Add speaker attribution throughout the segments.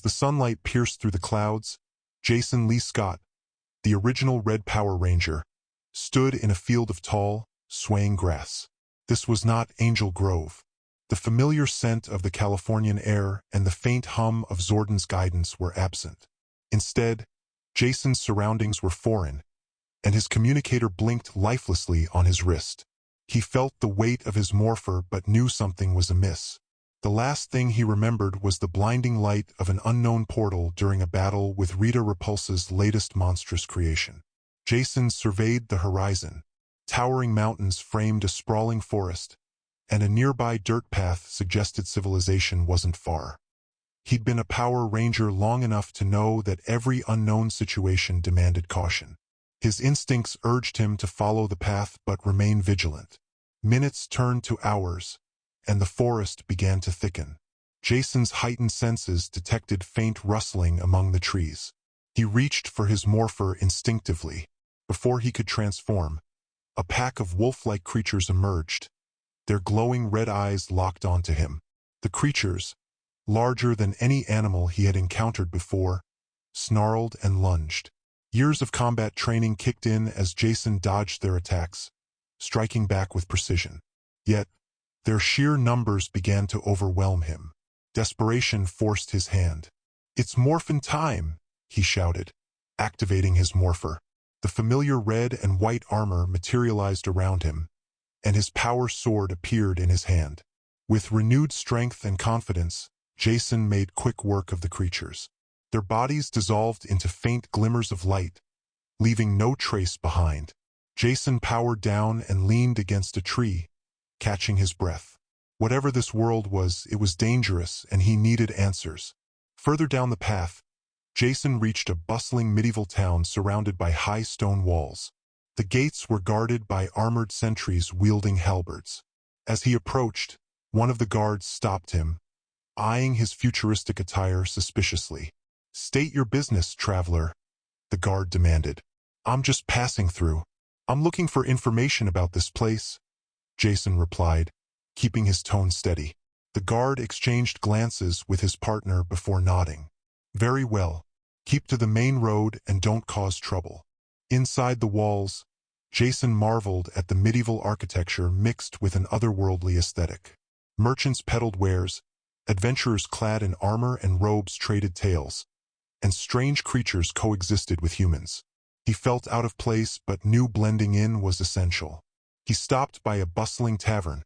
Speaker 1: As the sunlight pierced through the clouds, Jason Lee Scott, the original Red Power Ranger, stood in a field of tall, swaying grass. This was not Angel Grove. The familiar scent of the Californian air and the faint hum of Zordon's guidance were absent. Instead, Jason's surroundings were foreign, and his communicator blinked lifelessly on his wrist. He felt the weight of his morpher but knew something was amiss. The last thing he remembered was the blinding light of an unknown portal during a battle with Rita Repulsa's latest monstrous creation. Jason surveyed the horizon. Towering mountains framed a sprawling forest, and a nearby dirt path suggested civilization wasn't far. He'd been a Power Ranger long enough to know that every unknown situation demanded caution. His instincts urged him to follow the path but remain vigilant. Minutes turned to hours, and the forest began to thicken. Jason's heightened senses detected faint rustling among the trees. He reached for his morpher instinctively. Before he could transform, a pack of wolf-like creatures emerged. Their glowing red eyes locked onto him. The creatures, larger than any animal he had encountered before, snarled and lunged. Years of combat training kicked in as Jason dodged their attacks, striking back with precision. Yet, their sheer numbers began to overwhelm him. Desperation forced his hand. "It's morphin' time," he shouted, activating his morpher. The familiar red and white armor materialized around him, and his power sword appeared in his hand. With renewed strength and confidence, Jason made quick work of the creatures. Their bodies dissolved into faint glimmers of light, leaving no trace behind. Jason powered down and leaned against a tree, catching his breath. Whatever this world was, it was dangerous and he needed answers. Further down the path, Jason reached a bustling medieval town surrounded by high stone walls. The gates were guarded by armored sentries wielding halberds. As he approached, one of the guards stopped him, eyeing his futuristic attire suspiciously. "State your business, traveler," the guard demanded. "I'm just passing through. I'm looking for information about this place," Jason replied, keeping his tone steady. The guard exchanged glances with his partner before nodding. "Very well. Keep to the main road and don't cause trouble." Inside the walls, Jason marveled at the medieval architecture mixed with an otherworldly aesthetic. Merchants peddled wares, adventurers clad in armor and robes traded tales, and strange creatures coexisted with humans. He felt out of place but knew blending in was essential. He stopped by a bustling tavern,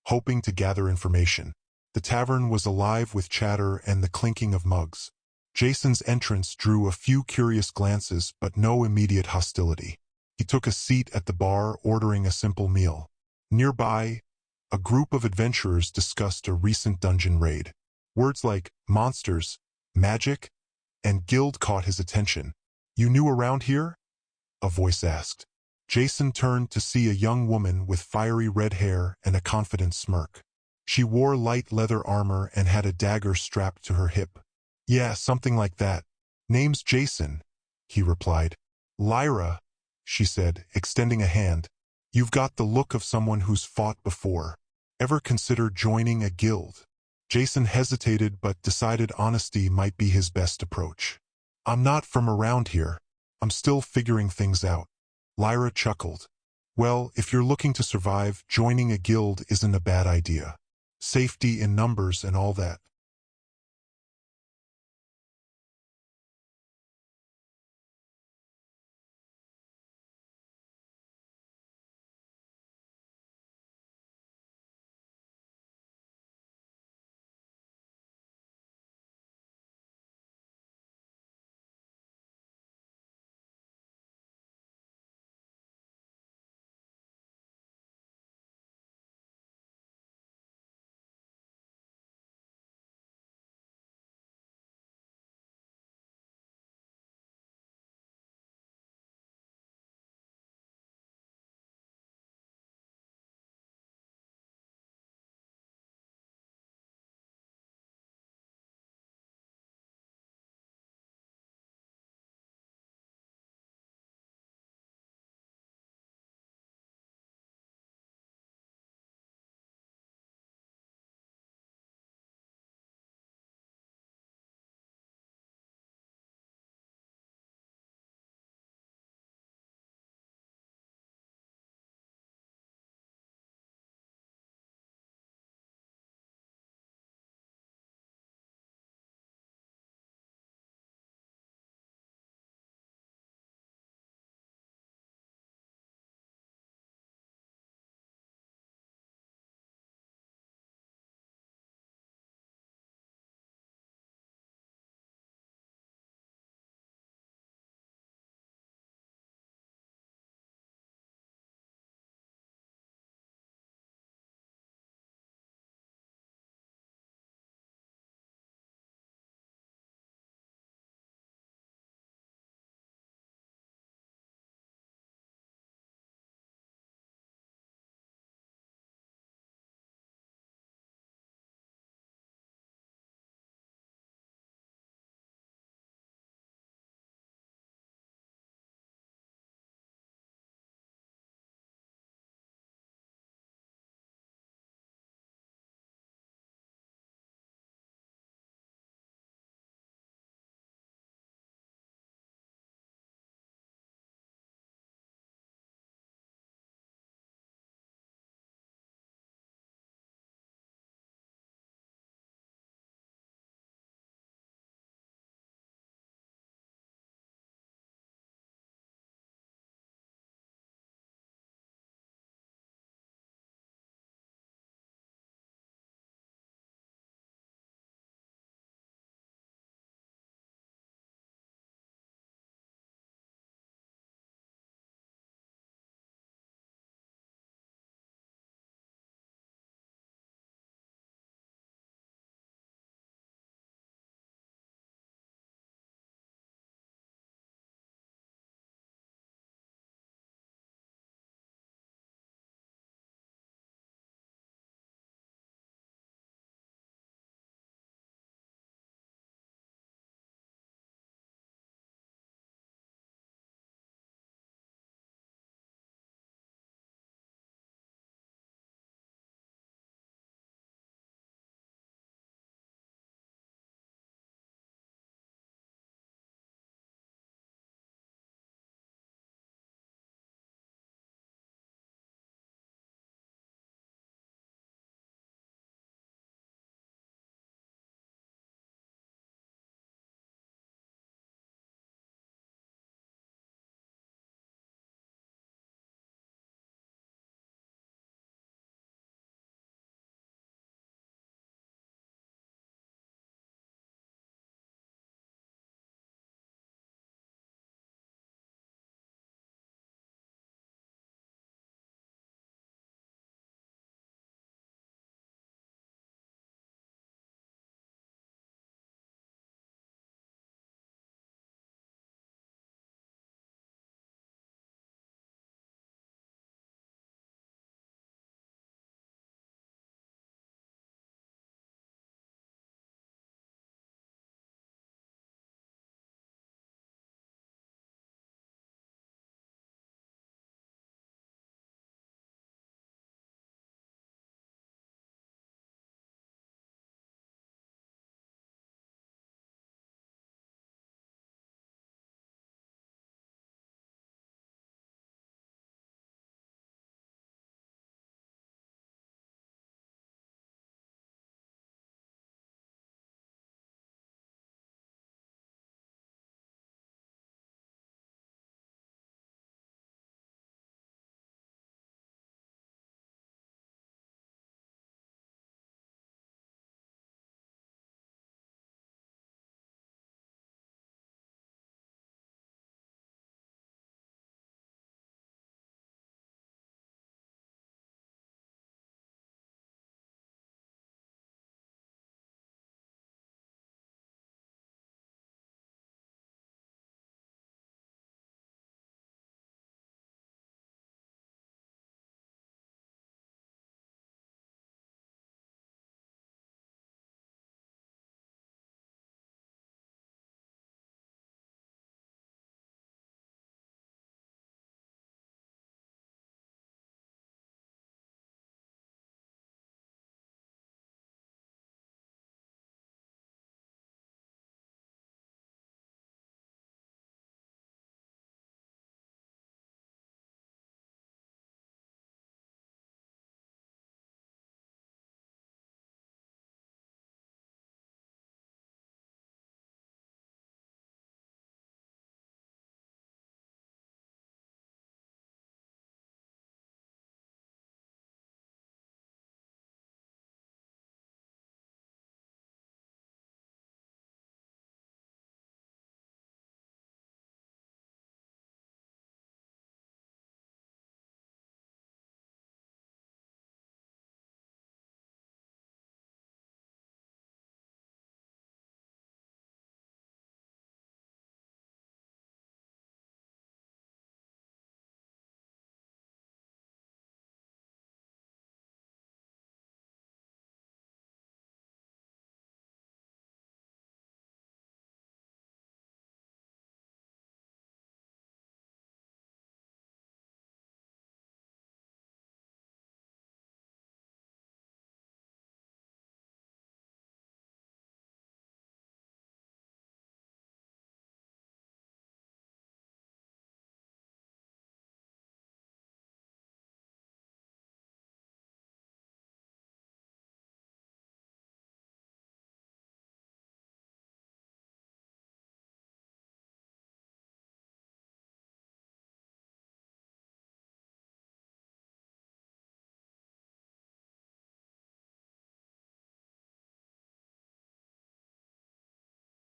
Speaker 1: hoping to gather information. The tavern was alive with chatter and the clinking of mugs. Jason's entrance drew a few curious glances but no immediate hostility. He took a seat at the bar, ordering a simple meal. Nearby, a group of adventurers discussed a recent dungeon raid. Words like monsters, magic, and guild caught his attention. "You new around here?" a voice asked. Jason turned to see a young woman with fiery red hair and a confident smirk. She wore light leather armor and had a dagger strapped to her hip. "Yeah, something like that. Name's Jason," he replied. "Lyra," she said, extending a hand. "You've got the look of someone who's fought before. Ever consider joining a guild?" Jason hesitated but decided honesty might be his best approach. "I'm not from around here. I'm still figuring things out." Lyra chuckled. "Well, if you're looking to survive, joining a guild isn't a bad idea. Safety in numbers and all that."